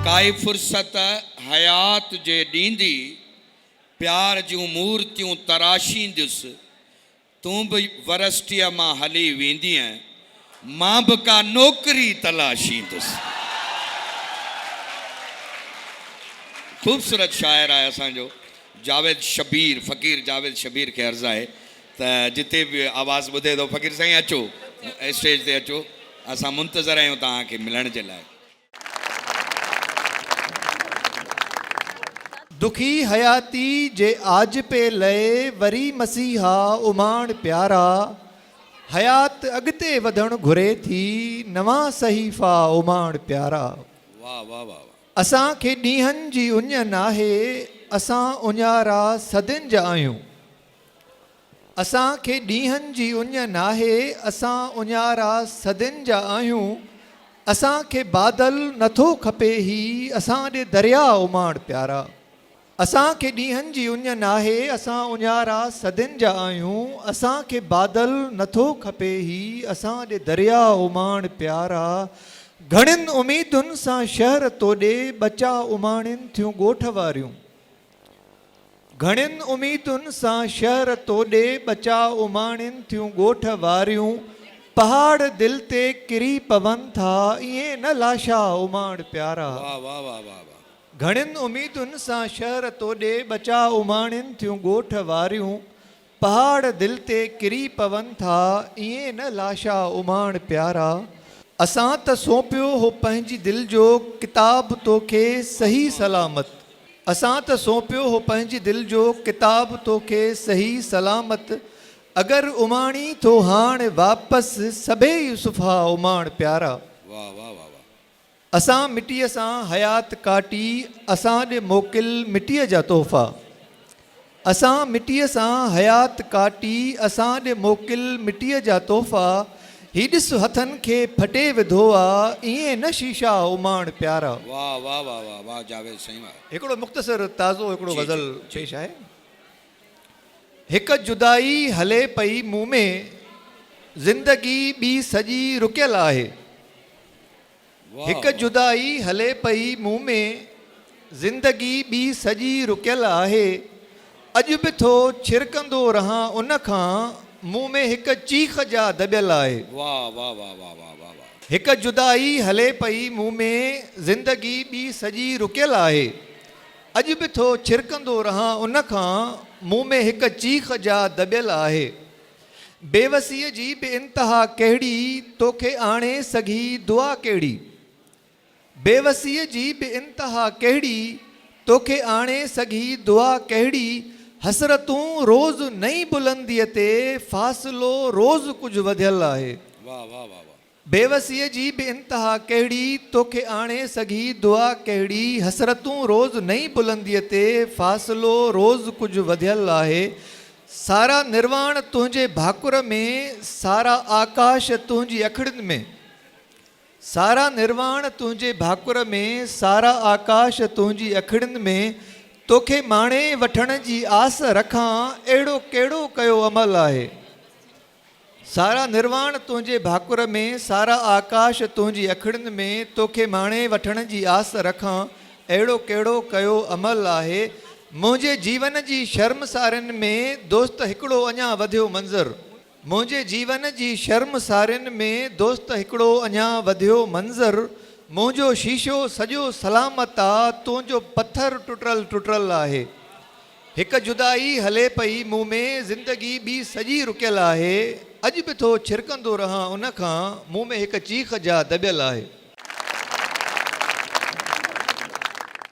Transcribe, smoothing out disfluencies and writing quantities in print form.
काई फुर्सत हयात जे ॾींदी प्यार जूं मूर्तियूं तराशींदुसि तूं बि वरस्टीअ मां हली वेंदीअ मां बि का नौकरी तलाशींदुसि। ख़ूबसूरत शाइर आहे असांजो जावेद शबीर, फ़क़ीर जावेद शबीर खे अर्ज़ु आहे त जिते बि आवाज़ु ॿुधे थो फ़क़ीर साईं अचो स्टेज ते अचो, असां मुंतज़र आहियूं तव्हांखे मिलण जे लाइ। दुखी हयाती जे आज पे लए वरी मसीहा उमाण प्यारा, हयात अॻिते वधण घुरे थी नवां सहीफ़ा उमाण प्यारा। वाह वाह वाह। असांखे ॾींहंनि जी उञ नाहे, असां उञारा सदियुनि जा आहियूं। असांखे ॾींहंनि जी उञ नाहे, असां उञारा सदियुनि जा आहियूं। असांखे बादल नथो खपे ही असां ॾे दरिया उमाण प्यारा। असांखे ॾींहंनि जी उञ नाहे, असां उञारा सदियुनि जा आहियूं। असांखे बादल नथो खपे ही असां ॾे दरिया उमाण प्यारा। घणिन उमीदुनि सां शहर तोॾे बचा उमाणिन थियूं ॻोठ वारियूं। घणिन उमीदुनि सां शहर तोॾे बचा उमाणिन थियूं ॻोठ वारियूं। पहाड़ दिल ते किरी पवनि था ईअं न लाशा उमाण प्यारा। वाह वाह वाह वाह। घणिन उमीदुनि सां शहर तोॾे बचा उमाणिन थियूं ॻोठ वारियूं। पहाड़ दिल ते किरी पवनि था ईअं न लाशा उमाण प्यारा। असां त सौंपियो हो पंहिंजी दिलि जो किताब तोखे सही सलामत। असां त सौंपियो हो पंहिंजी दिलि जो किताब तोखे सही सलामत। अगरि उमाणी थो हाणे वापसि सभई यूसुफ़ा उमाण प्यारा। वाह वाह वाह। असां मिटीअ सां हयात काटी असां ॾे मोकिल मिटीअ जा तोहफ़ा। असां मिटीअ सां हयात काटी असां ॾे मोकिल मिटीअ जा तोहफ़ा। ही ॾिस हथनि खे फटे विधो आहे ईअं न शीशा उमाण प्यारा। वाह वाह वाह वाह वाह जावेद साईं वाह। हिकिड़ो मुख़्तसर ताज़ो हिकिड़ो गज़ल पेश आहे। हिकु जुदाई हले पई मुंहुं में ज़िंदगी ॿी सॼी रुकियल आहे। हिकु जुदाई हले पई मुंहुं में ज़िंदगी ॿी सॼी रुकियल आहे। अॼु बि थो छिरकंदो रहां उन खां मुंहुं में हिकु चीख जा दॿियल आहे। वाह वाह वाह वाह वाह वाह वाह। हिकु जुदाई हले पई मुंहुं में ज़िंदगी ॿी सॼी रुकियल आहे। अॼु बि थो छिरकंदो रहां उन खां मुंहुं में हिकु चीख जा दॿियल आहे। बेवसीअ जी बि इंतिहा कहिड़ी तोखे आणे सघी दुआ कहिड़ी। बेवसीअ जी बि इंतिहा कहिड़ी तोखे आणे सघी दुआ कहिड़ी। हसरतूं रोज़ नई बुलंदीअ ते फ़ासिलो रोज़ कुझु वधियल आहे। वाह वाह वाह। बेवसीअ जी बि इंतिहा कहिड़ी तोखे आणे सघी दुआ कहिड़ी। हसरतूं रोज़ नई बुलंदीअ ते फ़ासिलो रोज़ कुझु वधियल आहे। सारा निर्वाण तुंहिंजे भाकुर में, सारा आकाश तुंहिंजी अखिड़ियुनि में। सारा निर्वाण तुंहिंजे भाकुर में, सारा आकाश तुंहिंजी अखिड़ियुनि में। तोखे माणे वठण जी आस रखां अहिड़ो कहिड़ो कयो अमल आहे। सारा निर्वाण तुंहिंजे भाकुर में, सारा आकाश तुंहिंजी अखिड़ियुनि में। तोखे माणे वठण जी आस रखां अहिड़ो कहिड़ो कयो अमल आहे। मुंहिंजे जीवन जी शर्मसारियुनि में दोस्त हिकिड़ो अञा वधियो मंज़र। मुंहिंजे जीवन जी शर्मसारियुनि में दोस्त हिकिड़ो अञा वधियो मंज़र। मुंहिंजो शीशो सॼो सलामत आहे, तुंहिंजो पथर टुटल टुटल आहे। हिकु जुदाई हले पई मुंहुं में ज़िंदगी ॿी सॼी रुकियल आहे। अॼु बि थो छिरकंदो रहां उन खां मुंहुं में हिकु चीख जा दॿियल आहे।